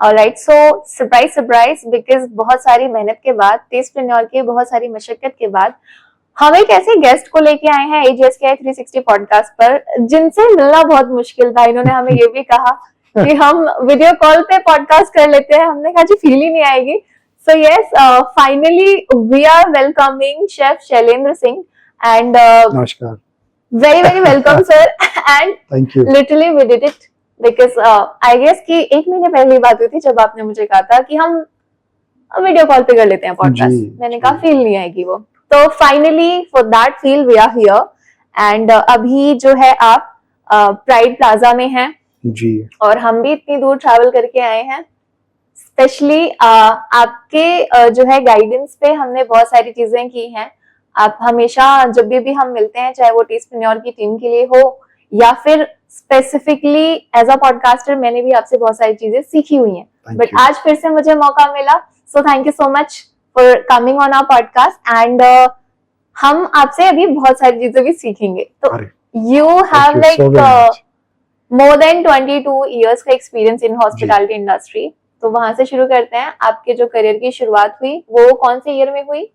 Alright, so surprise surprise, because बहुत सारी मेहनत के बाद, टेस्टप्रेन्योर की बहुत सारी मशक्कत के बाद हम एक ऐसे गेस्ट को लेके आए हैं AJSKI 360 पॉडकास्ट पर, जिनसे मिलना बहुत मुश्किल था। इन्होंने हमें ये भी कहा कि हम वीडियो कॉल पे पॉडकास्ट कर लेते हैं। हमने कहा जी फील ही नहीं आएगी। So yes, finally we are welcoming chef Shailendra Singh and नमस्कार, very very welcome sir and thank you. literally we did it because I guess कि एक महीने पहले ही बात हुई थी जब आपने मुझे कहा था कि हम वीडियो कॉल पे कर लेते हैं पॉडकास्ट। मैंने कहा फील नहीं आएगी वो, तो finally for that feel we are here and अभी जो है आप प्राइड प्लाजा में हैं जी, और हम भी इतनी दूर ट्रैवल करके आए हैं स्पेशली आपके जो है गाइडेंस पे हमने बहुत सारी चीजें की हैं। आप हमेशा जब भी हम मिलते हैं, चाहे वो टेस्टप्रेन्योर की टीम के लिए हो या फिर स्पेसिफिकली एज अ पॉडकास्टर, मैंने भी आपसे बहुत सारी चीजें सीखी हुई हैं। बट आज फिर से मुझे मौका मिला, so thank you so much for coming on our podcast and हम आपसे अभी बहुत सारी चीजें भी सीखेंगे। तो you have like more than 22 years का एक्सपीरियंस इन हॉस्पिटैलिटी इंडस्ट्री। तो वहां से शुरू करते हैं। आपके जो करियर की शुरुआत हुई वो कौन से ईयर में हुई?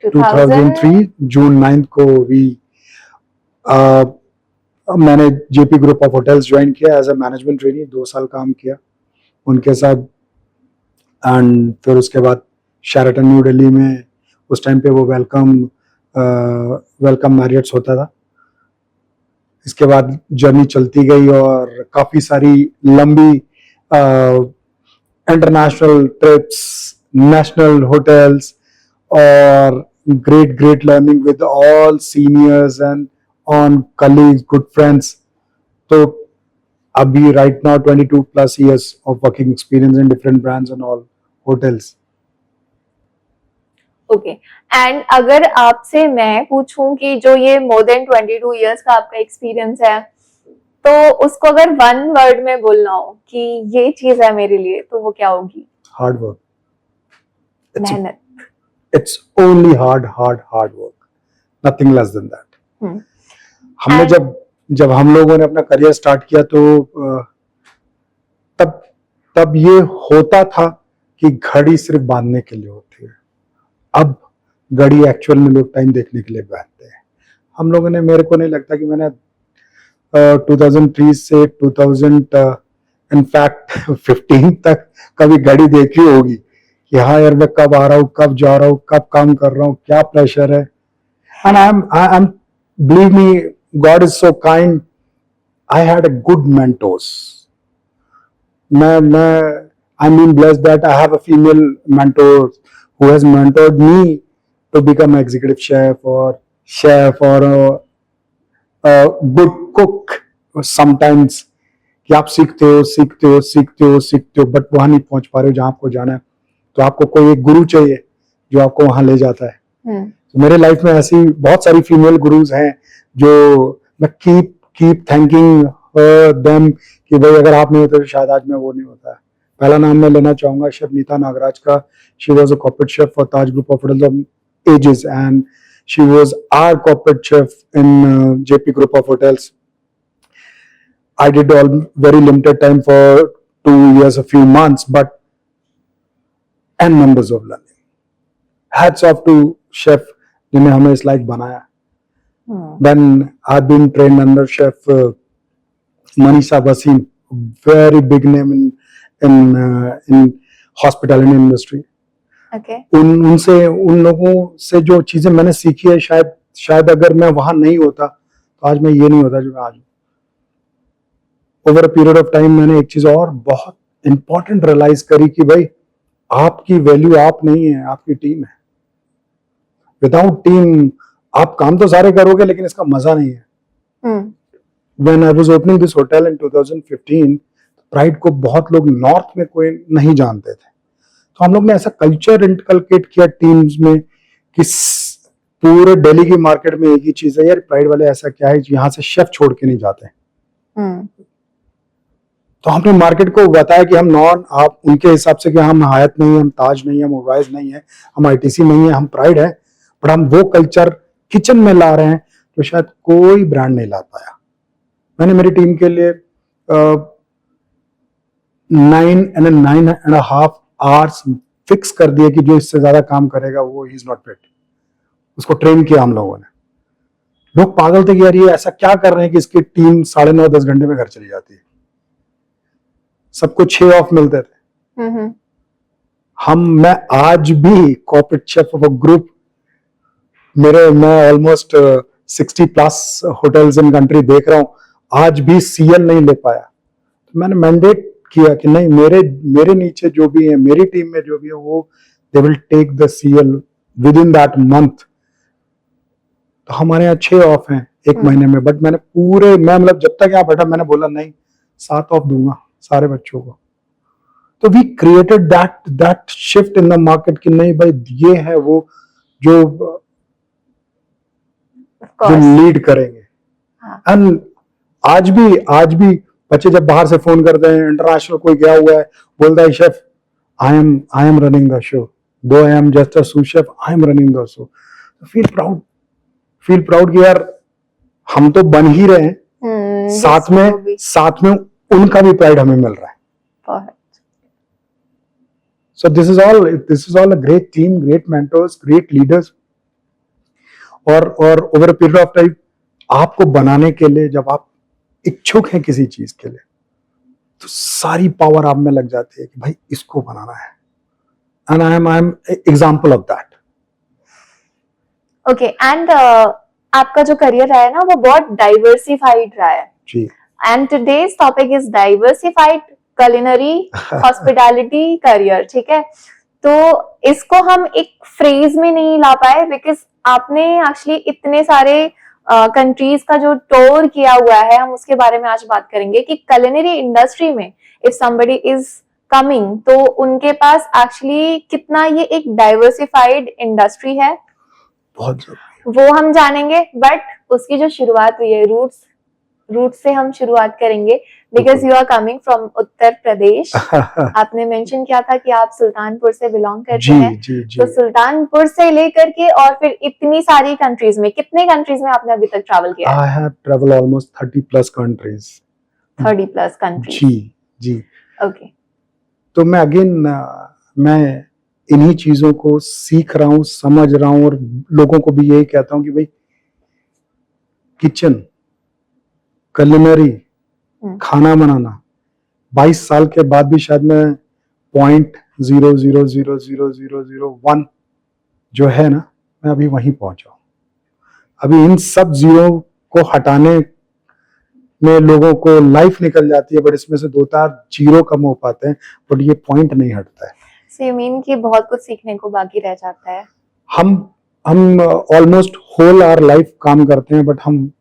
2003 जून 9 को भी मैंने JP group of hotels join किया एज अ मैनेजमेंट ट्रेनी। 2 साल काम किया उनके साथ एंड फिर उसके बाद शेराटन न्यू दिल्ली में, उस टाइम पे वो वेलकम मैरियट्स होता था। इसके बाद जर्नी चलती गई और काफ़ी सारी लंबी इंटरनेशनल ट्रिप्स, नेशनल होटल्स और great learning with all seniors and on colleagues, good friends. So abhi right now 22 plus years of working experience in different brands and all hotels. Okay and अगर आपसे मैं पूछूं कि जो ये मोर than 22 years का आपका एक्सपीरियंस है, तो उसको अगर वन वर्ड में बोलना हो कि ये चीज है मेरे लिए, तो वो क्या होगी? हार्ड वर्क, मेहनत। it's only hard work, nothing less than that. हमने जब हम लोगों ने अपना करियर स्टार्ट किया तो तब ये होता था कि घड़ी सिर्फ बांधने के लिए होती है। अब घड़ी एक्चुअल में लोग टाइम देखने के लिए बांधते हैं। हम लोगों ने, मेरे को नहीं लगता कि मैंने 2003 से 2015 तक कभी घड़ी देखी होगी कि हाँ यार मैं कब आ रहा हूँ, कब जा रहा हूँ, कब काम कर रहा हूँ, क्या प्रेशर है। And I am believe me, God is so kind. I had a good mentors. I'm being blessed that I have a female mentor who has mentored me to become an executive chef or a good cook. Sometimes कि आप सीखते हो but वहां नहीं पहुंच पा रहे हो जहां आपको जाना है, तो आपको कोई एक गुरु चाहिए जो आपको वहां ले जाता है। तो मेरे लाइफ में ऐसी बहुत सारी फीमेल गुरुज हैं जो मैं कीप थैंकिंग देम कि भाई अगर आप नहीं होते तो शायद आज मैं वो नहीं होता है। पहला नाम मैं लेना चाहूंगा शेफ नीता नागराज का। She was a corporate chef for Taj group of hotels of ages and she was our corporate chef in Jaypee group of hotels. I did all very limited time for 2 years, a few months, but n numbers of learning. Hats off to chef जिन्हें हमें इस लायक बनाया. Then I've been trained under chef Manisha Wasim, very big name in hospitality industry. Okay. उन लोगों से जो चीजें मैंने सीखी है, शायद अगर मैं वहां नहीं होता तो आज मैं ये नहीं होता जो मैं आज हूं. Over a period of time मैंने एक चीज और बहुत इंपॉर्टेंट रियलाइज करी कि भाई आपकी वैल्यू आप नहीं है, आपकी टीम है. विदाउट टीम आप काम तो सारे करोगे लेकिन इसका मजा नहीं है. When I was opening this hotel in 2015, pride को बहुत लोग नॉर्थ में कोई नहीं जानते थे, तो हम लोग ने ऐसा कल्चर इनकलकेट किया टीम्स में कि पूरे दिल्ली की मार्केट में एक ही चीज है यार, प्राइड वाले ऐसा क्या है यहाँ से शेफ छोड़ के नहीं जाते. तो हमने मार्केट को बताया कि हम आप उनके हिसाब से कि हम हयात नहीं है, हम ताज नहीं है, हम ओवराइज नहीं है, हम आईटीसी नहीं है, हम प्राइड है, बट हम वो कल्चर किचन में ला रहे हैं तो शायद कोई ब्रांड नहीं ला पाया. मैंने मेरी टीम के लिए 9.5 hours फिक्स कर दिए कि जो इससे ज्यादा काम करेगा वो ही इज नॉट फिट। उसको ट्रेन किया हम लोगों ने। लोग पागल थे कि यार ये ऐसा क्या कर रहे हैं कि इसकी टीम 9.5-10 घंटे में घर चली जाती है। सबको 6 ऑफ मिलते थे। मैं आज भी corporate chef of a group, मैं ऑलमोस्ट 60+ होटल्स इन कंट्री देख रहा हूं, आज भी सीएल नहीं ले पाया। तो मैंने मैंडेट किया कि नहीं, मेरे नीचे जो भी है, मेरी टीम में जो भी है, वो they will take the CL within that month. तो हमारे यहाँ 6 ऑफ हैं एक महीने में, बट मैं मतलब जब तक यहाँ बैठा मैंने बोला नहीं, 7 ऑफ दूंगा सारे बच्चों को। तो we created that shift in the market कि नहीं भाई, ये है वो जो लीड करेंगे। एंड आज भी बच्चे जब बाहर से फोन करते हैं, इंटरनेशनल कोई गया हुआ है, बोलता है chef I am running the show, though I am just a sous chef, I am running the show. Feel proud कि यार हम तो बन ही रहे हैं, साथ में उनका भी प्राइड हमें मिल रहा है। So this is all a great team, great mentors, great leaders. और over a period of time आपको बनाने के लिए, जब आप इच्छुक हैं किसी चीज के लिए, तो सारी पावर आप में लग जाती है कि भाई इसको बनाना है। And I am example of that. Okay, and आपका जो करियर रहा है ना, वो बहुत डाइवर्सिफाइड रहा है जी। And today's topic is diversified culinary hospitality career, ठीक है। तो इसको हम एक फ्रेज में नहीं ला पाए बिकॉज आपने एक्चुअली इतने सारे कंट्रीज का जो टूर किया हुआ है, हम उसके बारे में आज बात करेंगे कि culinary इंडस्ट्री में इफ somebody इज कमिंग, तो उनके पास एक्चुअली कितना ये एक डाइवर्सिफाइड इंडस्ट्री है, बहुत जरूरी, वो हम जानेंगे। बट उसकी जो शुरुआत हुई है, रूट से हम शुरुआत करेंगे because you are coming from Uttar Pradesh. आपने मेंशन किया था कि आप सुल्तानपुर से बिलोंग करते हैं। तो सुल्तानपुर से लेकर के और फिर इतनी सारी कंट्रीज में, कितने कंट्रीज में आपने अभी तक ट्रैवल किया? I have travel almost 30+ countries. 30+ countries, जी। ओके। तो मैं मैं इन्हीं चीजों को सीख रहा हूँ, समझ रहा हूँ, और लोगों को भी यही कहता हूँ कि भाई किचन, कुलिनरी, खाना बनाना, 22 साल के बाद भी शायद मैं 0.000001 जो है ना, मैं अभी वहीं पहुंचा हूं। अभी इन सब जीरो को हटाने में लोगों को लाइफ निकल जाती है, बट इसमें से 2-4 जीरो कम हो पाते हैं, बट ये पॉइंट नहीं हटता है। So you mean कि बहुत कुछ सीखने को बाकी रह जाता है। हम ऑलमोस्ट होल आवर लाइफ काम करते हैं, बट हम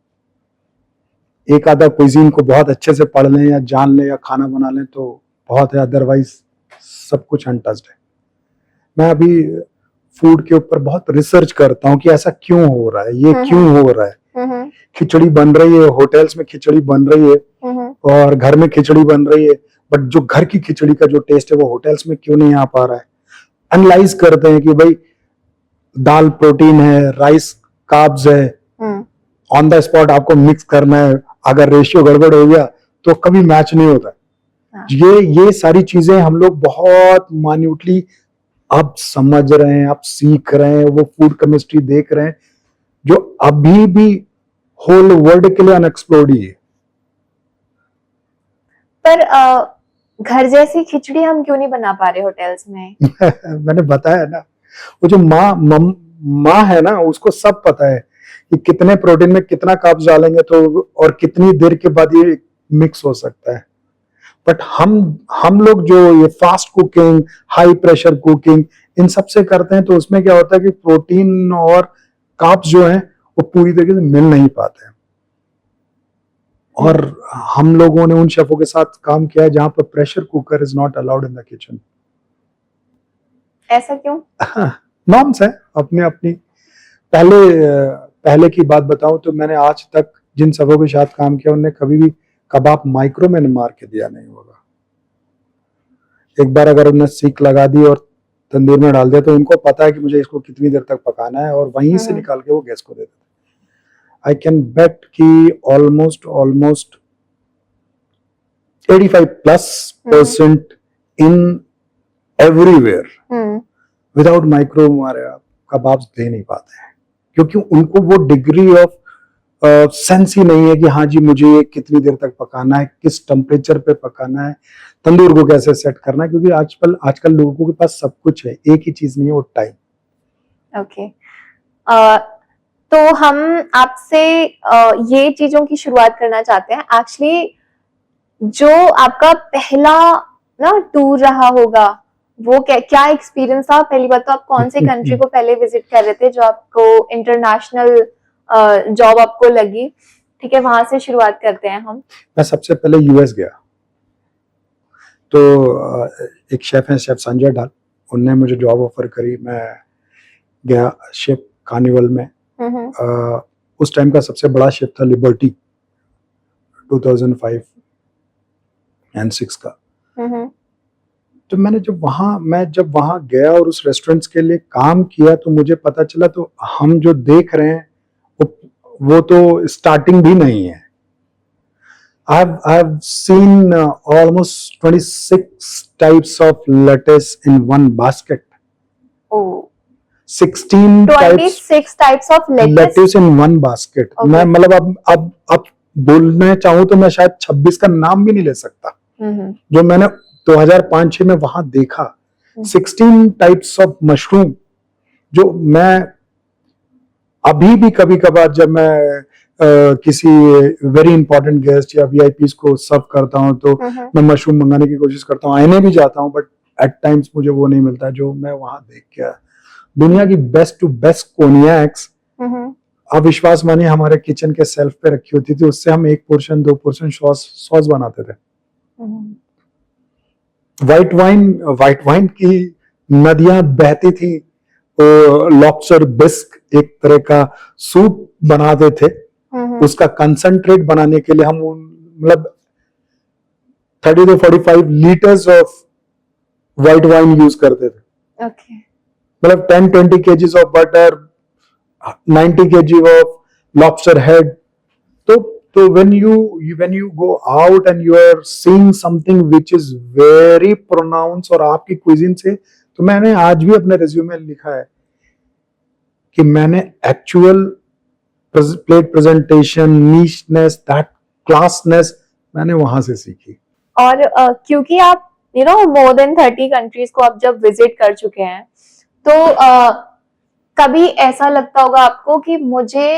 एक आधा क्विजीन को बहुत अच्छे से पढ़ लें या जान लें या खाना बना लें तो बहुत है, अदरवाइज सब कुछ अनटच्ड है। मैं अभी फूड के ऊपर बहुत रिसर्च करता हूँ कि ऐसा क्यों हो रहा है, ये क्यों हो रहा है। खिचड़ी बन रही है, होटल्स में खिचड़ी बन रही है और घर में खिचड़ी बन रही है, बट जो घर की खिचड़ी का जो टेस्ट है वो होटल्स में क्यों नहीं आ पा रहा है। एनालाइज करते हैं कि भाई दाल प्रोटीन है, राइस कार्ब्स है, ऑन द स्पॉट आपको मिक्स करना है, अगर रेशियो गड़बड़ हो गया तो कभी मैच नहीं होता। ये सारी चीजें हम लोग बहुत माइन्यूटली अब समझ रहे हैं, अब सीख रहे हैं, वो फूड केमिस्ट्री देख रहे हैं जो अभी भी होल वर्ल्ड के लिए अनएक्सप्लोर्ड ही है। पर घर जैसी खिचड़ी हम क्यों नहीं बना पा रहे होटल्स में? मैंने बताया ना, वो जो माँ है ना, उसको सब पता है कि कितने प्रोटीन में कितना कार्ब्स डालेंगे तो और कितनी देर के बाद ये मिक्स हो सकता है। बट हम लोग जो ये fast cooking, high pressure cooking, इन सब से करते हैं, तो उसमें क्या होता है कि प्रोटीन और कार्ब्स जो हैं वो पूरी तरीके से मिल नहीं पाते हैं। और हम लोगों ने उन शेफों के साथ काम किया है जहां पर pressure cooker is not allowed in the kitchen. ऐसा क्यों? नॉर्म्स है अपने अपनी। पहले की बात बताऊं तो मैंने आज तक जिन सबों के साथ काम किया उनने कभी भी कबाब माइक्रो में मार के दिया नहीं होगा। एक बार अगर उन्हें सीख लगा दी और तंदूर में डाल दिया तो उनको पता है कि मुझे इसको कितनी देर तक पकाना है, और वहीं से निकाल के वो गैस को दे देते। आई कैन बेट कि almost 85% in everywhere without micro हमारे कबाब दे नहीं पाते हैं, क्योंकि उनको वो डिग्री ऑफ सेंस ही नहीं है कि हाँ जी मुझे ये कितनी देर तक पकाना है, किस टेम्परेचर पे पकाना है, तंदूर को कैसे सेट करना है, क्योंकि आजकल लोगों के पास सब कुछ है, एक ही चीज नहीं है, वो टाइम। ओके, तो हम आपसे ये चीजों की शुरुआत करना चाहते हैं। एक्चुअली जो आपका पहला ना टूर रहा होगा, वो क्या एक्सपीरियंस था? पहली बात तो आप कौन से कंट्री को पहले विजिट कर रहे थे जो आपको इंटरनेशनल जॉब आपको लगी? ठीक है, वहां से शुरुआत करते हैं हम। मैं सबसे पहले यूएस गया, तो एक शेफ है, शेफ संजय डाल, उनने मुझे जॉब ऑफर करी। मैं गया शेफ कार्निवल में। उस टाइम का सबसे बड़ा शेफ था लिबर्टी, 2005 एंड 6 का। तो मैं जब वहां गया और उस रेस्टोरेंट्स के लिए काम किया, तो मुझे पता चला, तो हम जो देख रहे हैं वो तो स्टार्टिंग भी नहीं है। I've seen almost 26 types of lettuce in one basket. Oh. 26 types of lettuce in one basket. Okay. मैं मतलब अब बोलने चाहूँ तो मैं शायद 26 का नाम भी नहीं ले सकता। जो मैंने 2005-6 में वहां देखा, 16 टाइप्स ऑफ मशरूम, जो मैं अभी भी कभी कभार जब मैं किसी वेरी इंपॉर्टेंट गेस्ट या वीआईपीज को सर्व करता हूं, तो मैं मशरूम मंगाने की कोशिश करता हूं, आईने भी जाता हूं, बट एट टाइम्स मुझे वो नहीं मिलता जो मैं वहां देख के आया। दुनिया की बेस्ट टू बेस्ट कोनियाक्स, आप विश्वास मानिए, हमारे किचन के सेल्फ पे रखी होती थी, उससे हम 1 पोर्शन 2 पोर्शन सॉस बनाते थे। व्हाइट वाइन की नदियां बहती थी, लॉबस्टर बिस्क एक तरह का सूप बनाते थे। उसका कंसंट्रेट बनाने के लिए हम मतलब 30 to 45 litres of white wine use करते थे। मतलब 10-20 kgs of butter, 90 kg of lobster head. तो when you go out and you are seeing something which is very pronounced और आपकी cuisine से, तो मैंने आज भी अपने रिज्यूमे में लिखा है कि मैंने एक्चुअल प्लेट प्रेजेंटेशन, नीशनेस, दैट क्लासनेस मैंने वहां से सीखी। और क्योंकि आप मोर देन 30 कंट्रीज को आप जब विजिट कर चुके हैं, तो कभी ऐसा लगता होगा आपको कि मुझे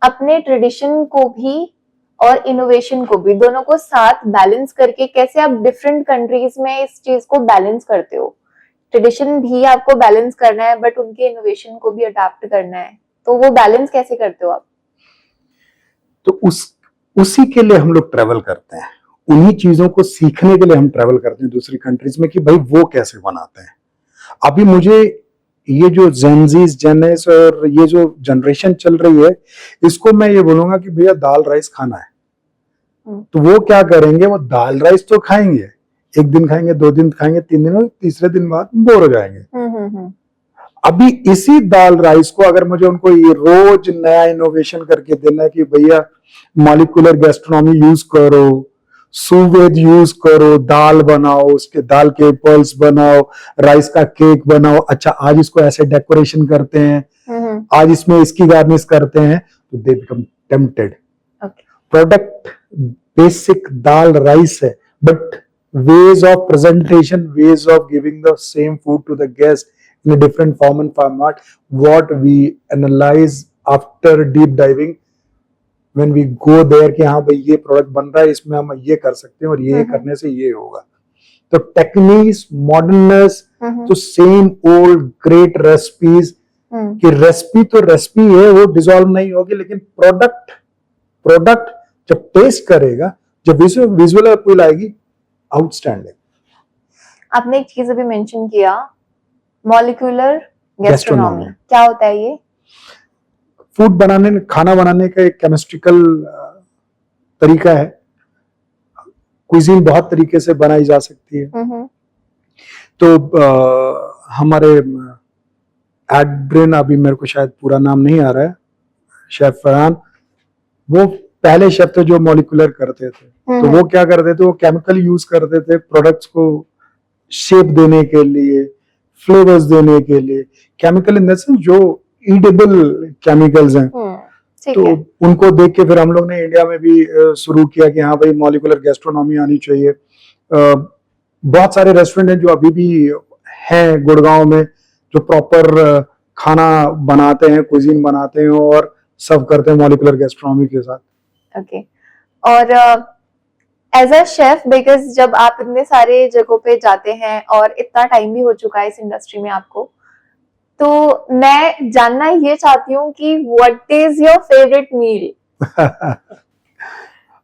अपने ट्रेडिशन को भी और इनोवेशन को भी, दोनों को साथ बैलेंस करके, कैसे आप डिफरेंट कंट्रीज में इस चीज को बैलेंस करते हो? ट्रेडिशन भी आपको बैलेंस करना है, बट उनके इनोवेशन को भी अडॉप्ट करना है, तो वो बैलेंस कैसे करते हो आप? तो उसी के लिए हम लोग ट्रेवल करते हैं, उन्हीं चीजों को सीखने के लिए हम ट्रेवल करते हैं दूसरी कंट्रीज में, कि भाई वो कैसे बनाते हैं। अभी मुझे ये जो जेनजीज, जेनेस और ये जो जनरेशन चल रही है, इसको मैं ये बोलूंगा कि भैया दाल राइस खाना है, तो वो क्या करेंगे, वो दाल राइस तो खाएंगे, 1 दिन खाएंगे, 2 दिन खाएंगे, 3 दिन, तीसरे दिन बाद बोर हो जाएंगे। अभी इसी दाल राइस को अगर मुझे उनको ये रोज नया इनोवेशन करके देना है कि भैया मॉलिक्यूलर गैस्ट्रोनॉमी यूज करो, सूवेज यूज करो, दाल बनाओ, उसके दाल के पल्स बनाओ, राइस का केक बनाओ, अच्छा आज इसको ऐसे डेकोरेशन करते हैं, आज इसमें इसकी गार्निश करते हैं, तो they become tempted. Product basic dal rice है, but ways of presentation, ways of giving the same food to the guest in a different form and format, what we analyze after deep diving when we go there कि हाँ भाई ये product बन रहा है, इसमें हम ये कर सकते हैं और ये करने से ये होगा। तो टेक्निक्स, मॉडर्ननेस, तो सेम ओल्ड ग्रेट रेसिपीज, कि रेसिपी तो रेसिपी है, वो डिसॉल्व नहीं होगी, लेकिन प्रोडक्ट जब टेस्ट करेगा, जब विजुअल अपील आएगी, आउटस्टैंडिंग। आपने एक चीज अभी मेंशन किया, मॉलिक्यूलर गैस्ट्रोनॉमी, क्या होता है ये? फूड बनाने, खाना बनाने का एक केमिस्ट्रिकल तरीका है। क्विजीन बहुत तरीके से बनाई जा सकती है। तो हमारे एड्रिन, अभी मेरे को शायद पूरा नाम नहीं आ रहा है, शेफ फरहान, वो पहले शेफ थे जो मॉलिक्यूलर करते थे। तो वो क्या करते थे, वो केमिकल यूज करते थे प्रोडक्ट्स को शेप देने के लिए, फ्लेवर्स देने के लिए, केमिकल इन द सेंस जो ईडेबल केमिकल्स हैं। ठीक तो है। उनको देख के फिर हम लोग ने इंडिया में भी शुरू किया कि हाँ भाई मॉलिक्यूलर गैस्ट्रोनॉमी आनी चाहिए। बहुत सारे रेस्टोरेंट हैं जो अभी भी हैं गुड़गांव में, जो प्रॉपर खाना बनाते हैं, कुजीन बनाते हैं और सर्व करते हैं मॉलिक्यूलर गैस्ट्रोनॉमी के साथ। ओके। और एज अ शेफ, बिकॉज जब आप इतने सारे जगहों पे जाते हैं और इतना टाइम भी हो चुका है इस इंडस्ट्री में आपको, तो मैं जानना ये चाहती हूँ कि what is your favourite meal?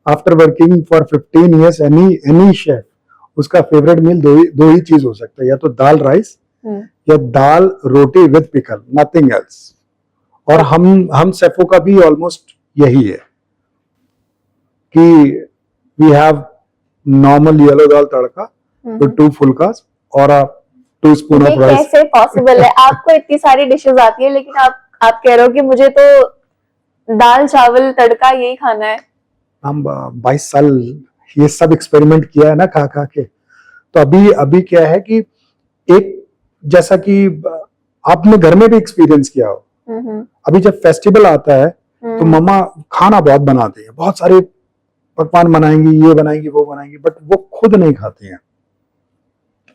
After working for 15 years, any chef, उसका फेवरेट मील दो ही चीज हो सकता है, या तो दाल राइस या दाल रोटी विद पिकल, नथिंग एल्स। और हम शेफों का भी ऑलमोस्ट यही है कि we have normal yellow dal tadka with 2 phulkas और 2 स्पून ये ऑफ राइस। कैसे पॉसिबल है? आपको इतनी सारी डिशेस आती है, लेकिन आप कह रहे हो कि मुझे तो दाल चावल तड़का यही खाना है। हम 22 साल ये सब एक्सपेरिमेंट किया है ना, खा खा के। तो अभी क्या है कि एक, जैसा कि आपने घर में भी एक्सपीरियंस किया हो, अभी जब फेस्टिवल आता है तो मम्मा खाना बहुत बनाती है, बहुत सारे पकवान बनाएंगी, ये बनाएंगी वो बनाएंगी, बट वो खुद नहीं खाती हैं।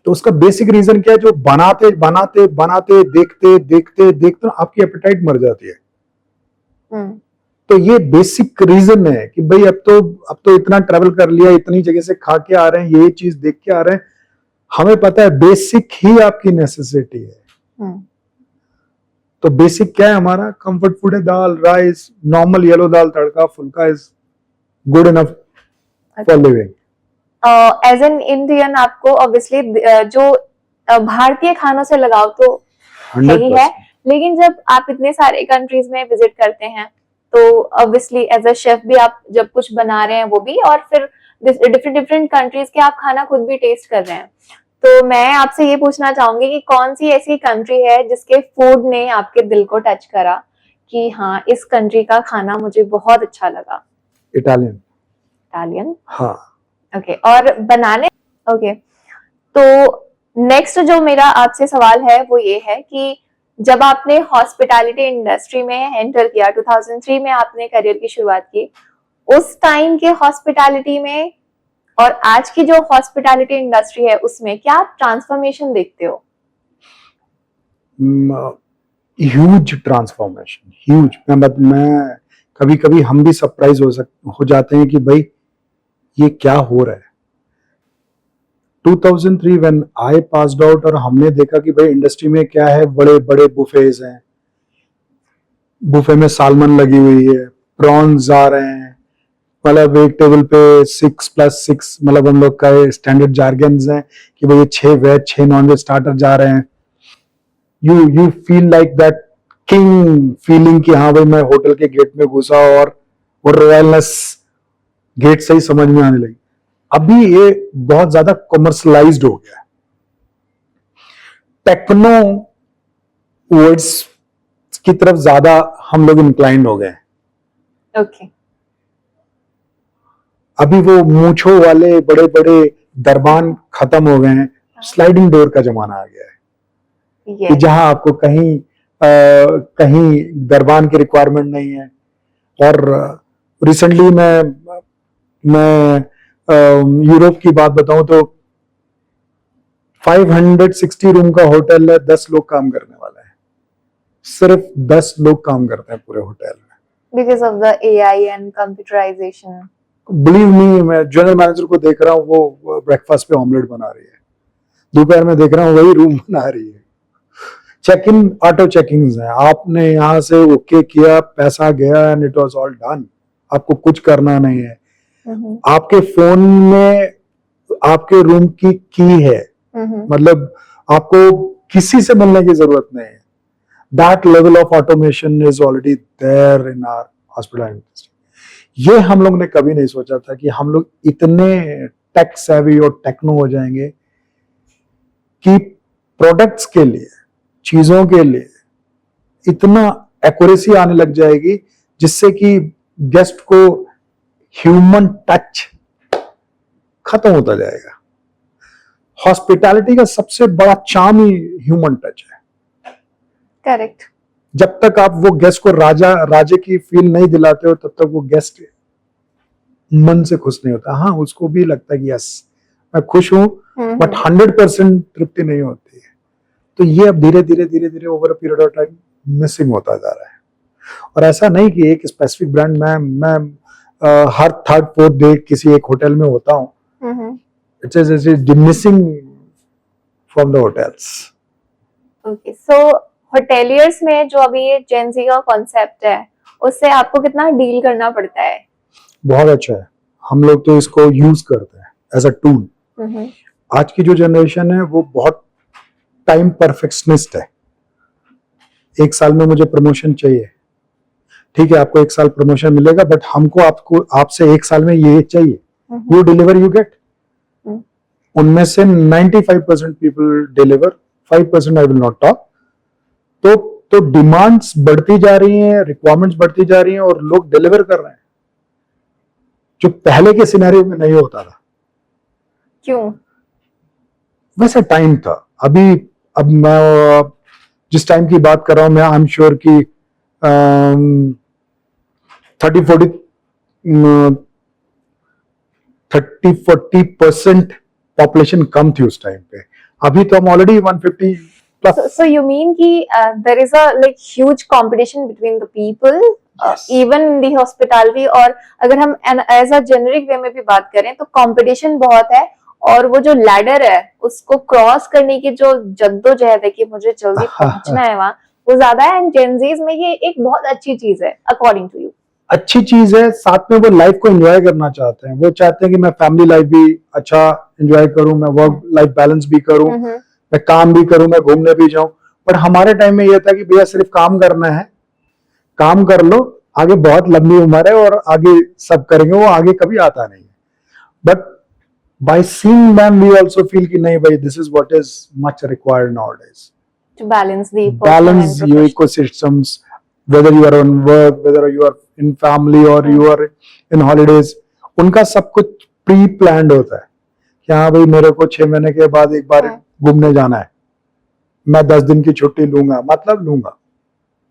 तो उसका बेसिक रीजन क्या है? जो बनाते बनाते बनाते देखते देखते देखते आपकी एपेटाइट मर जाती है। तो ये बेसिक रीजन है कि भाई अब तो इतना ट्रेवल कर लिया, इतनी जगह से खा के आ रहे हैं, ये चीज देख के आ रहे हैं, हमें पता है बेसिक ही आपकी नेसेसिटी है। तो बेसिक क्या है हमारा? कंफर्ट फूड है दाल rice, normal yellow dal tadka phulka is good enough for living. As an Indian आपको ऑब्वियसली जो भारतीय खानों से लगाव तो है ही है, लेकिन जब आप इतने सारे कंट्रीज में विजिट करते हैं तो ऑब्वियसली एज अ शेफ भी आप जब कुछ बना रहे हैं वो भी, और फिर डिफरेंट कंट्रीज के आप खाना खुद भी टेस्ट कर रहे हैं, तो मैं आपसे ये पूछना चाहूंगी कि कौन सी ऐसी कंट्री है जिसके फूड ने आपके दिल को टच करा कि हाँ इस कंट्री का खाना मुझे बहुत अच्छा लगा? इटालियन। हाँ। ओके। और बनाने, ओके, तो नेक्स्ट जो मेरा आपसे सवाल है वो ये है कि जब आपने हॉस्पिटैलिटी इंडस्ट्री में एंटर किया, 2003 में आपने करियर की शुरुआत की, उस टाइम के हॉस्पिटैलिटी में और आज की जो हॉस्पिटैलिटी इंडस्ट्री है उसमें क्या आप ट्रांसफॉर्मेशन देखते हो? Huge transformation, huge. मैं कभी कभी हम भी सरप्राइज हो जाते हैं कि भाई ये क्या हो रहा है। 2003 when I passed out और हमने देखा कि भाई इंडस्ट्री में क्या है, बड़े बड़े बुफेज हैं, बुफे में सालमन लगी हुई है, प्रॉन्स आ रहे हैं, मतलब एक टेबल पे 6+6, मतलब हम लोग का स्टैंडर्ड जार्गन्स हैं कि भाई 6 वेज 6 नॉन वेज स्टार्टर जा रहे हैं। You feel like that king feeling कि हाँ भाई मैं होटल के गेट में घुसा और वो रॉयलनेस गेट से ही समझ में आने लगी। अभी ये बहुत ज्यादा कॉमर्शलाइज्ड हो गया है, टेक्नो वर्ड्स की तरफ ज्यादा हम लोग इंक्लाइंड हो गए हैं। ओके। अभी वो मूंछों वाले बड़े बड़े दरबान खत्म हो गए हैं, स्लाइडिंग डोर का जमाना आ गया है कि जहां आपको कहीं दरबान की रिक्वायरमेंट नहीं है। और रिसेंटली मैं यूरोप की बात बताऊं तो 560 रूम का होटल है, 10 लोग काम करने वाला है, सिर्फ 10 लोग काम करते हैं पूरे होटल में, because of the AI and computerisation. Believe me, मैं जनरल मैनेजर को देख रहा हूँ वो ब्रेकफास्ट पे ऑमलेट बना रही है, दोपहर में देख रहा हूँ वही रूम बना रही है। चेक इन ऑटो चेकिंग है, आपने यहाँ से ओके किया, पैसा गया and it was all done, आपको कुछ करना नहीं है। आपके फोन में आपके रूम की है, मतलब आपको किसी से मिलने की जरूरत नहीं है। That level of automation is already there in our hospital industry. ये हम लोग ने कभी नहीं सोचा था कि हम लोग इतने टेक सेवी और टेक्नो हो जाएंगे कि प्रोडक्ट्स के लिए, चीजों के लिए इतना एक्यूरेसी आने लग जाएगी जिससे कि गेस्ट को ह्यूमन टच खत्म होता जाएगा। हॉस्पिटैलिटी का सबसे बड़ा चार्म ही ह्यूमन टच है। करेक्ट। जब तक आप वो गेस्ट को राजे की फील नहीं दिलाते हो, तब तक वो गेस्ट मन से खुश नहीं होता। हाँ, उसको भी लगता है कि यस मैं खुश हूं, बट 100% तृप्ति नहीं होती है। तो ये अब धीरे धीरे over a period of time missing होता जा रहा है। और ऐसा नहीं कि एक स्पेसिफिक ब्रांड मैं हर थर्ड फोर्थ डे किसी एक होटल में होता हूँ। It's missing from the hotels. Okay, so hoteliers में जो अभी ये जेंजी का कॉन्सेप्ट है, उससे आपको कितना डील करना पड़ता है? बहुत अच्छा है, हम लोग तो इसको यूज करते हैं एज अ टूल। आज की जो जनरेशन है वो बहुत टाइम परफेक्शनिस्ट है। एक साल में मुझे प्रमोशन चाहिए, ठीक है, आपको एक साल प्रमोशन मिलेगा, बट हमको आपसे एक साल में ये चाहिए, यू डिलीवर यू गेट। उनमें से 95% people deliver, 5% I will not talk. तो डिमांड्स बढ़ती जा रही हैं, रिक्वायरमेंट्स बढ़ती जा रही हैं और लोग डिलीवर कर रहे हैं, जो पहले के सिनेरियो में नहीं होता था। क्यों? वैसे टाइम था। अब मैं जिस टाइम की बात कर रहा हूं, मैं आई एम श्योर कि 30-40% पॉपुलेशन कम थी उस टाइम पे। अभी तो हम already 150 plus. So you mean कि there is a like huge competition between the people, Yes. even in the hospitality, और अगर हम एज अ जेनरिक वे में भी बात करें तो कंपटीशन बहुत है, और वो जो लैडर है उसको क्रॉस करने की जो जद्दोजहद है कि मुझे जल्दी पहुंचना है वहां, वो ज्यादा है। एंड जेनजीज में ये एक बहुत अच्छी चीज है अकॉर्डिंग टू यू। अच्छी चीज है, साथ में वो लाइफ को एंजॉय करना चाहते हैं। वो चाहते हैं कि मैं फैमिली लाइफ भी अच्छा एंजॉय करूं, मैं वर्क लाइफ बैलेंस भी करूं, मैं काम भी करूं, मैं घूमने भी जाऊं। बट हमारे टाइम में यह था कि भैया सिर्फ काम करना है, काम कर लो, आगे बहुत लंबी उम्र है और आगे सब करेंगे, वो आगे कभी आता नहीं है। But by seeing them we also feel कि नहीं भाई, this is what is much required nowadays, to balance the personal balance and your professional. ecosystems, whether you are on work, whether you are in family or you are in holidays. उनका सब कुछ pre planned होता है कि हाँ भाई मेरे को 6 महीने के बाद एक बार घूमने जाना है, मैं 10 दिन की छुट्टी लूंगा, मतलब लूंगा,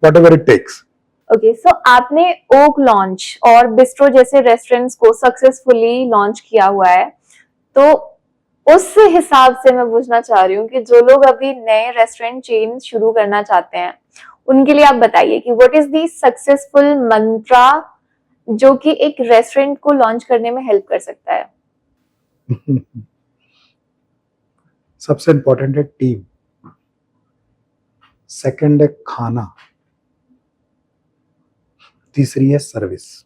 whatever it takes. ओके, सो आपने ओक लॉन्च और बिस्ट्रो जैसे रेस्टोरेंट्स को सक्सेसफुली लॉन्च किया हुआ है, तो उस हिसाब से मैं पूछना चाह रही हूँ कि जो लोग अभी नए रेस्टोरेंट चेन शुरू करना चाहते हैं, उनके लिए आप बताइए कि व्हाट इज दी सक्सेसफुल मंत्रा जो कि एक रेस्टोरेंट को लॉन्च करने में हेल्प कर सकता है? सबसे इंपॉर्टेंट है टीम, सेकंड है खाना, तीसरी है सर्विस।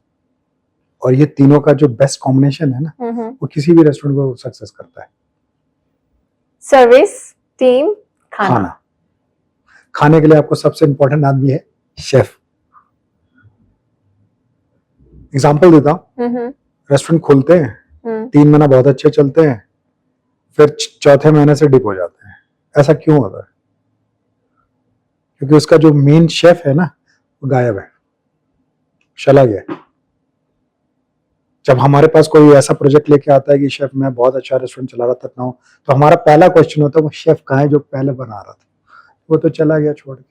और ये तीनों का जो बेस्ट कॉम्बिनेशन है ना, वो किसी भी रेस्टोरेंट को सक्सेस करता है। सर्विस, टीम, खाना। खाने के लिए आपको सबसे इंपॉर्टेंट आदमी है शेफ। एग्जांपल देता हूं, रेस्टोरेंट खोलते हैं, 3 महीना बहुत अच्छे चलते हैं, फिर चौथे महीने से डिप हो जाते हैं। ऐसा क्यों होता है? क्योंकि उसका जो मेन शेफ है ना, वो गायब है, चला गया। जब हमारे पास कोई ऐसा प्रोजेक्ट लेके आता है कि शेफ मैं बहुत अच्छा रेस्टोरेंट चला रहा था ना, तो हमारा पहला क्वेश्चन होता है वो शेफ कहाँ है जो पहले बना रहा था? वो तो चला गया छोड़ के।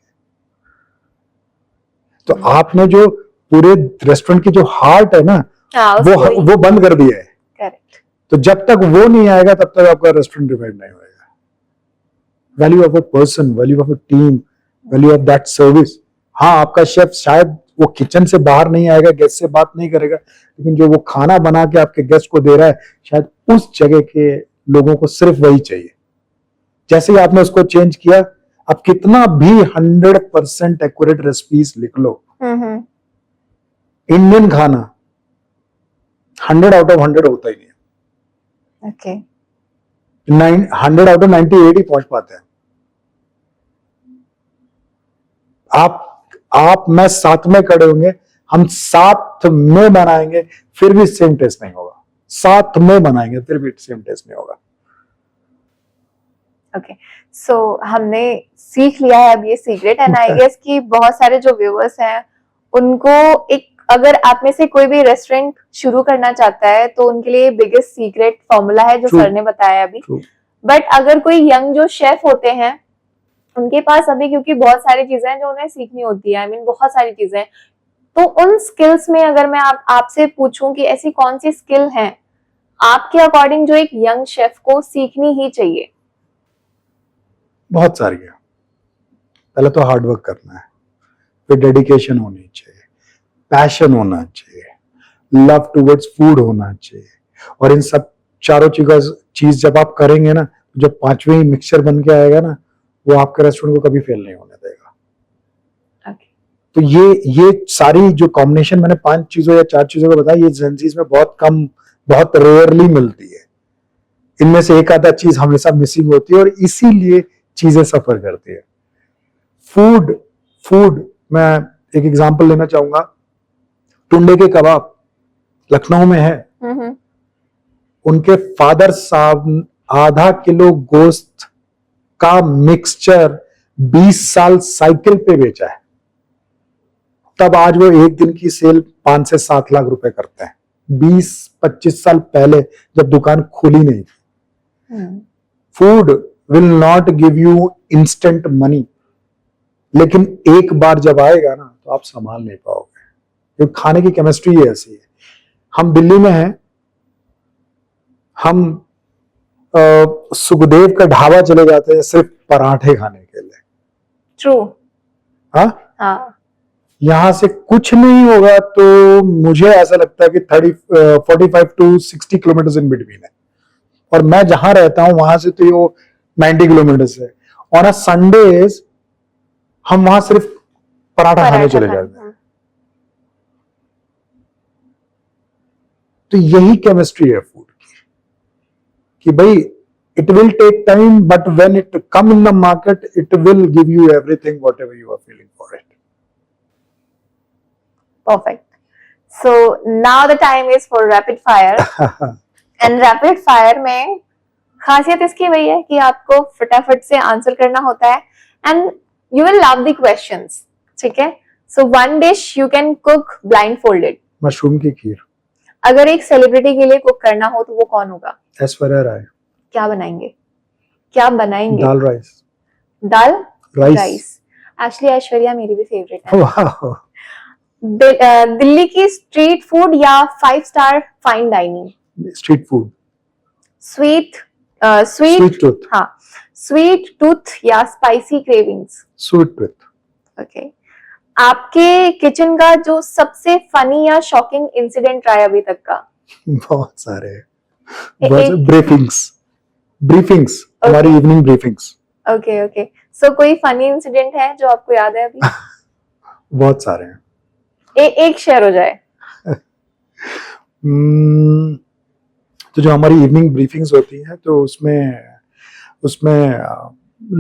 तो आपने जो पूरे रेस्टोरेंट की जो हार्ट है ना, वो बंद कर दिया है। करेक्ट। तो जब तक वो नहीं आएगा तब तक आपका रेस्टोरेंट रिवाइव नहीं होगा। Value of a person, value of a team, value of that service. हाँ, आपका शेफ शायद वो किचन से बाहर नहीं आएगा, गेस्ट से बात नहीं करेगा, लेकिन जो वो खाना बना के आपके गेस्ट को दे रहा है, शायद उस जगह के लोगों को सिर्फ वही चाहिए। जैसे ही आपने उसको चेंज किया, आप कितना भी 100% एक्यूरेट रेसिपीज लिख लो, इंडियन खाना 100 आउट ऑफ 100 होता ही नहीं। ओके। 100 आउट ऑफ 98 ही पहुंच पाते हैं। आप मैं साथ में खड़े होंगे, हम साथ में बनाएंगे, फिर भी सेम टेस्ट नहीं होगा। साथ में बनाएंगे फिर भी सेम टेस्ट नहीं होगा। ओके, सो हमने सीख लिया है अब ये सीक्रेट, एंड आई गेस कि बहुत सारे जो व्यूअर्स हैं उनको एक अगर आप में से कोई भी रेस्टोरेंट शुरू करना चाहता है तो उनके लिए बिगेस्ट सीक्रेट फॉर्मूला है जो True. सर ने बताया अभी। True. बट अगर कोई यंग जो शेफ होते हैं उनके पास अभी क्योंकि बहुत सारी चीजें हैं जो उन्हें सीखनी होती है, आई मीन बहुत सारी चीजें, तो उन स्किल्स में अगर मैं आपसे पूछूं कि ऐसी कौन सी स्किल है आपके अकॉर्डिंग जो एक यंग शेफ को सीखनी ही चाहिए? बहुत सारी है। पहले तो हार्ड वर्क करना है, फिर डेडिकेशन होनी चाहिए, पैशन होना चाहिए, लव टुवर्ड्स फूड होना चाहिए, और इन सब चारों चीज जब आप करेंगे ना, जब पांचवें मिक्सचर बन के आएगा ना, वो आपके रेस्टोरेंट को कभी फेल नहीं होने देगा। Okay. तो ये सारी जो कॉम्बिनेशन मैंने 5 चीजों या 4 चीजों को बताया, ये जेंजीज में बहुत कम, बहुत रेयरली मिलती है। इनमें से एक आधा चीज हमेशा मिसिंग होती है और इसीलिए चीजें सफर करती है। फूड मैं एक एग्जांपल लेना चाहूंगा। टुंडे के कबाब लखनऊ में है। उनके फादर साहब आधा किलो गोश्त का मिक्सचर 20 साल साइकिल पे बेचा है, तब आज वो एक दिन की सेल 5 से 7 लाख रुपए करते हैं। 20-25 साल पहले जब दुकान खुली नहीं थी। Food will not give you instant money, लेकिन एक बार जब आएगा ना तो आप संभाल नहीं पाओगे, क्योंकि खाने की केमिस्ट्री ऐसी है। हम दिल्ली में हैं, हम सुखदेव का ढाबा चले जाते हैं सिर्फ पराठे खाने के लिए। ट्रू। हाँ, यहां से कुछ नहीं होगा तो मुझे ऐसा लगता है कि 45 to 60 किलोमीटर इन बिटवीन है, और मैं जहां रहता हूं वहां से तो ये 90 किलोमीटर है। ऑन अ संडेज हम वहां सिर्फ पराठा खाने चले जाते हैं। तो यही केमिस्ट्री है फूड की, कि भाई it will take time, but when it come in the market it will give you everything whatever you are feeling for it. Perfect. So now the time is for rapid fire. And rapid fire में खासियत इसकी वही है कि आपको फटाफट से answer करना होता है, and you will love the questions. ठीक है? So one dish you can cook blindfolded. Mushroom की खीर। अगर एक सेलिब्रिटी के लिए कुक करना हो तो वो कौन होगा? ऐश्वर्या राय। क्या बनाएंगे? क्या बनाएंगे? दाल राइस। दाल राइस। एक्चुअली ऐश्वर्या मेरी भी फेवरेट है। वाह। दिल्ली की स्ट्रीट फूड या 5 star fine dining? Street food. Sweet tooth. हाँ, स्वीट टूथ या spicy cravings? Sweet tooth. Okay. आपके किचन का जो सबसे फनी या शॉकिंग इंसिडेंट रहा है अभी तक का? बहुत सारे ब्रीफिंग्स हमारी इवनिंग ब्रीफिंग्स। ओके। सो कोई फनी इंसिडेंट है जो आपको याद है अभी? बहुत सारे हैं। एक शेयर हो जाए। तो जो हमारी इवनिंग ब्रीफिंग्स होती हैं तो उसमें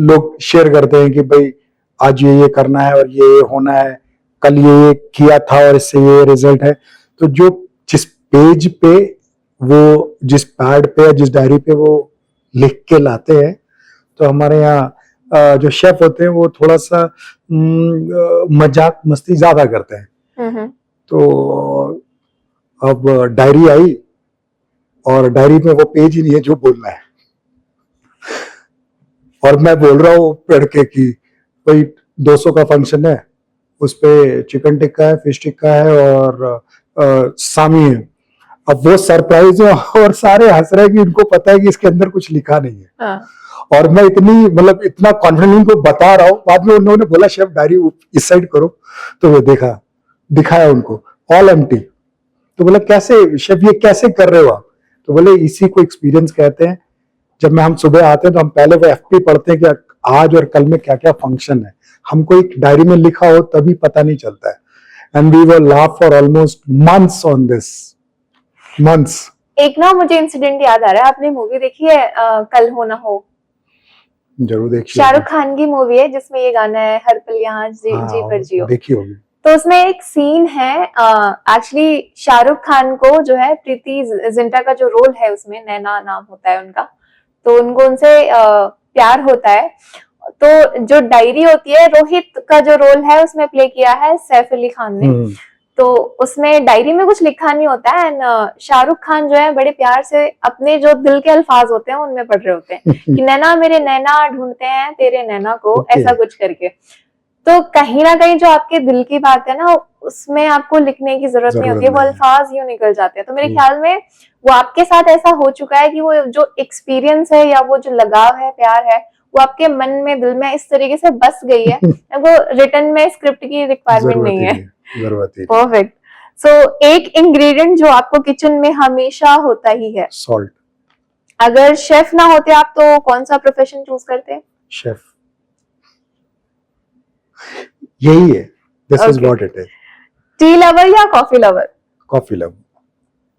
लोग शेयर करते हैं कि भाई आज ये करना है और ये होना है, कल ये किया था और इससे ये रिजल्ट है। तो जो जिस पेज पे वो, जिस पैड पे या जिस डायरी पे वो लिख के लाते हैं, तो हमारे यहाँ जो शेफ होते हैं वो थोड़ा सा मजाक मस्ती ज्यादा करते हैं। तो अब डायरी आई और डायरी में वो पेज ही नहीं है जो बोलना है, और मैं बोल रहा हूँ पढ़ के कि भाई 200 का फंक्शन है, उस पे चिकन टिक्का है, फिश टिक्का है और सामी है। अब वो सरप्राइज है और सारे हंस रहे हैं कि इनको पता है कि इसके अंदर कुछ लिखा नहीं है। हाँ। और मैं इतना कॉन्फिडेंट उनको बता रहा हूँ, बाद में उन्होंने बोला शेफ डायरी इस साइड करो, तो वो दिखाया उनको, ऑल एम्प्टी। तो बोला कैसे शेफ ये कैसे कर रहे हो आप? तो बोले इसी को एक्सपीरियंस कहते हैं। जब हम सुबह आते हैं तो हम पहले वो एफपी पढ़ते हैं कि आज और कल में क्या क्या फंक्शन है, हमको एक डायरी में लिखा हो तभी पता नहीं चलता है। And we were laugh for almost months on this, months. एक ना मुझे इंसिडेंट याद आ रहा है, आपने मूवी देखी है कल हो ना हो? जरूर देखिए। शाहरुख खान की मूवी है जिसमें ये गाना है, हर पल यहाँ जी पर जियो। देखी होगी। तो उसमें एक सीन है, एक्चुअली शाहरुख खान को जो है प्रीति जिंटा का जो रोल है उसमें, नैना नाम होता है उनका, तो उनको उनसे प्यार होता है। तो जो डायरी होती है, रोहित का जो रोल है उसमें प्ले किया है सैफ अली खान ने। तो उसमें डायरी में कुछ लिखा नहीं होता है एंड शाहरुख खान जो है बड़े प्यार से अपने जो दिल के अल्फाज होते हैं उनमें पढ़ रहे होते हैं कि नैना मेरे नैना ढूंढते हैं तेरे नैना को, Okay. ऐसा कुछ करके। तो कहीं ना कहीं जो आपके दिल की बात है ना उसमें आपको लिखने की जरूरत नहीं होती है, वो नहीं है। अल्फाज यूं निकल जाते हैं। तो मेरे True. ख्याल में वो आपके साथ ऐसा हो चुका है कि वो जो एक्सपीरियंस है या वो जो लगाव है, प्यार है, वो आपके मन में, दिल में इस तरीके से बस गई है वो रिटर्न में स्क्रिप्ट की रिक्वायरमेंट जरूरत नहीं ही है। नहीं, जरूरत ही नहीं। परफेक्ट। सो एक इंग्रेडिएंट जो आपको किचन में हमेशा होता ही है, सॉल्ट। अगर शेफ ना होते आप तो कौन सा प्रोफेशन चूज करते? शेफ। यही है, this is Okay. What it is. Tea lover या कॉफी लवर? Coffee love.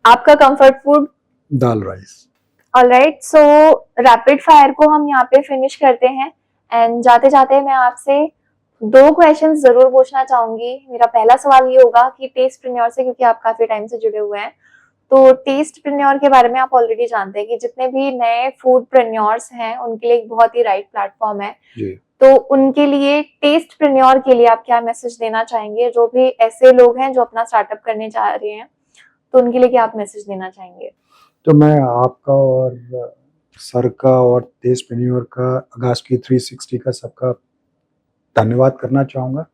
आपका comfort food? Dal rice. Alright, so rapid fire को हम यहाँ पे फिनिश करते हैं एंड जाते जाते मैं आपसे 2 क्वेश्चंस जरूर पूछना चाहूंगी। मेरा पहला सवाल ये होगा कि टेस्टप्रेन्योर से, क्योंकि आप काफी टाइम से जुड़े हुए हैं, तो टेस्टप्रेन्योर के बारे में आप ऑलरेडी जानते हैं कि जितने भी नए फूडप्रेन्योर्स हैं उनके लिए एक बहुत ही राइट प्लेटफॉर्म है। जी। तो उनके लिए, टेस्टप्रेन्योर के लिए आप क्या मैसेज देना चाहेंगे? जो भी ऐसे लोग हैं जो अपना स्टार्टअप करने चाह रहे हैं, तो उनके लिए क्या आप मैसेज देना चाहेंगे? तो मैं आपका और सर का और टेस्टप्रेन्योर का, आगाज की 360 का सबका धन्यवाद करना चाहूँगा।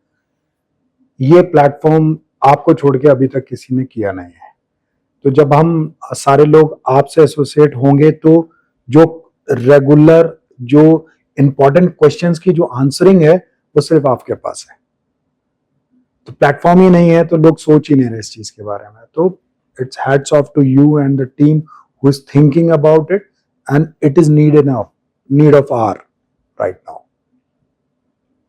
ये प्लेटफॉर्म आपको छोड़ के अभी तक किसी ने किया नहीं है। तो जब हम सारे लोग आपसे एसोसिएट होंगे तो जो रेगुलर, जो इम्पोर्टेंट क्वेश्चंस की जो आंसरिंग है वो सिर्फ आपके पास है। तो प्लेटफॉर्म ही नहीं है तो लोग सोच ही नहीं रहे इस चीज के बारे में। तो it's hats off to you and the team who is thinking about it, and it is need of our right now.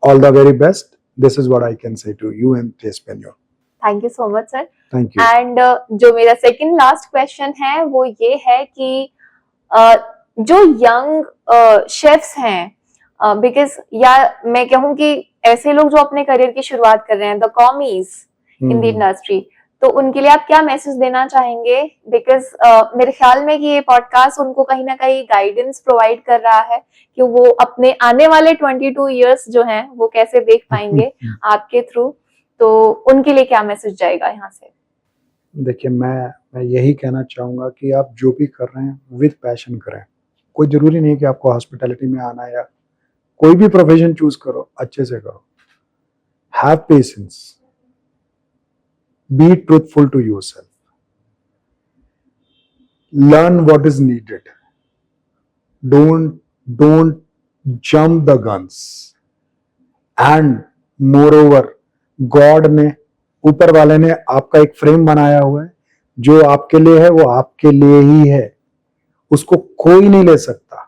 All the very best, this is what I can say to you and Tastepreneur. Thank you so much sir. Thank you. And जो मेरा second last question है वो ये है कि जो young chefs हैं, because या मैं कहूँ कि ऐसे लोग जो अपने करियर की शुरुआत कर रहे हैं, the commies in the industry, तो उनके लिए आप क्या मैसेज देना चाहेंगे? बिकॉज मेरे ख्याल में कि ये पॉडकास्ट उनको कहीं ना कहीं गाइडेंस प्रोवाइड कर रहा है कि वो अपने आने वाले 22 इयर्स जो हैं वो कैसे देख पाएंगे आपके थ्रू। तो उनके लिए क्या मैसेज जाएगा यहाँ से? देखिए, मैं यही कहना चाहूँगा कि आप जो भी कर रहे हैं विद पैशन करें। कोई ज़रूरी नहीं कि आपको हॉस्पिटैलिटी में आना है, या कोई भी प्रोफेशन चूज करो, अच्छे से करो। Have patience, be truthful to yourself, learn what is needed, don't jump the guns, and moreover god ने, ऊपर वाले ने आपका एक फ्रेम बनाया हुआ है, जो आपके लिए है वो आपके लिए ही है, उसको कोई नहीं ले सकता।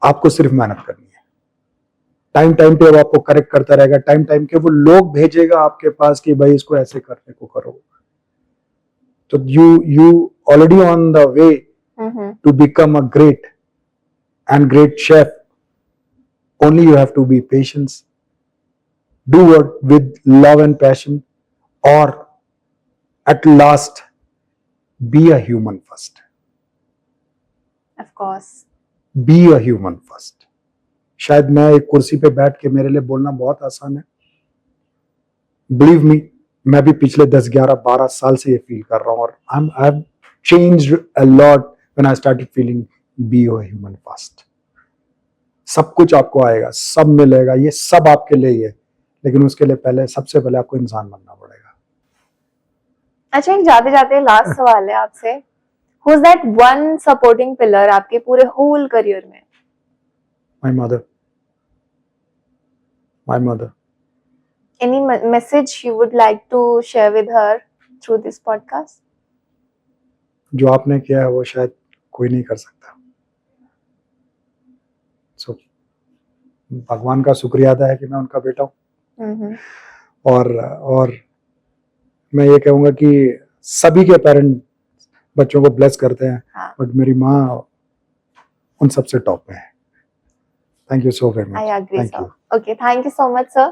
आपको सिर्फ मेहनत करनी है। टाइम टाइम पे वो आपको करेक्ट करता रहेगा, टाइम टाइम के वो लोग भेजेगा आपके पास कि भाई इसको ऐसे करने को करो। तो you already on the way to become a great and great chef. Only you have to be patience, do what with love and passion, or at last be a human first. Of course. Be a human first. शायद मैं एक कुर्सी पे बैठ के मेरे लिए बोलना बहुत आसान है। Believe me, मैं भी पिछले 10, 11, 12 साल से ये फील कर रहा हूँ, और I have changed a lot when I started feeling be a human first. सब कुछ आपको आएगा, सब मिलेगा, ये सब आपके लिए ही है, लेकिन उसके लिए पहले, सबसे पहले आपको इंसान बनना पड़ेगा। अच्छा, एक जाते जाते लास्ट सवाल है आपसे, who is that one supporting pillar आपके पूरे होल करियर में? My mother. My mother. Any message you would like to share with her through this podcast? जो आपने किया है वो शायद कोई नहीं कर सकता। So, भगवान का शुक्रिया अदा है कि मैं उनका बेटा हूँ। और मैं ये कहूँगा कि सभी के पेरेंट बच्चों को ब्लेस करते हैं, बट मेरी माँ उन सबसे टॉप में है। Thank you so very much. I agree, sir. Okay, thank you so much, sir.